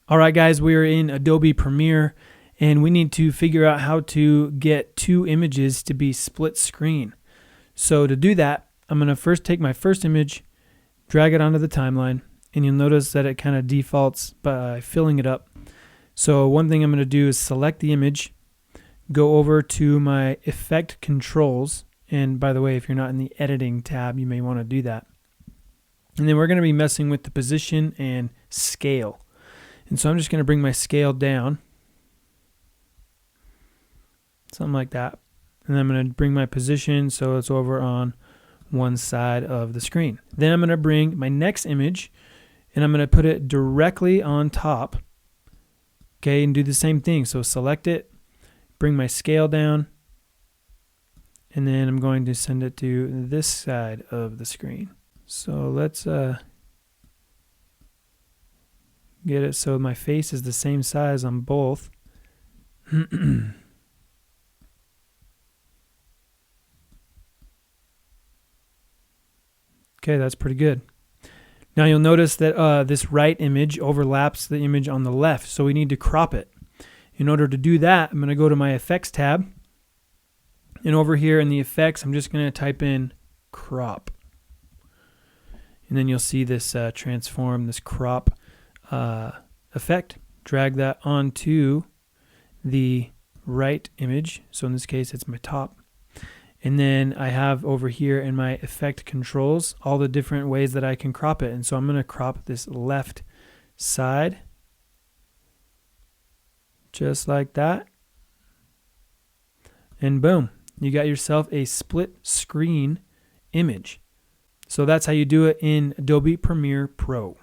All right, guys, we are in Adobe Premiere, and we need to figure out how to get two images to be split screen. So to do that, I'm going to first take my first image, drag it onto the timeline, and you'll notice that it kind of defaults by filling it up. So one thing I'm going to do is select the image, go over to my effect controls, and by the way, if you're not in the editing tab, you may want to do that. And then we're going to be messing with the position and scale. And so I'm just going to bring my scale down, something like that. And then I'm going to bring my position so it's over on one side of the screen. Then I'm going to bring my next image and I'm going to put it directly on top. Okay, and do the same thing. So select it, bring my scale down, and then I'm going to send it to this side of the screen. So let's get it so my face is the same size on both. Okay, that's pretty good. Now you'll notice that this right image overlaps the image on the left, so we need to crop it. In order to do that, I'm going to go to my Effects tab, and over here in the Effects, I'm just going to type in crop. And then you'll see this transform, this crop effect. Drag that onto the right image. So in this case, it's my top. And then I have over here in my effect controls all the different ways that I can crop it. And so I'm going to crop this left side just like that. And boom, you got yourself a split screen image. So that's how you do it in Adobe Premiere Pro.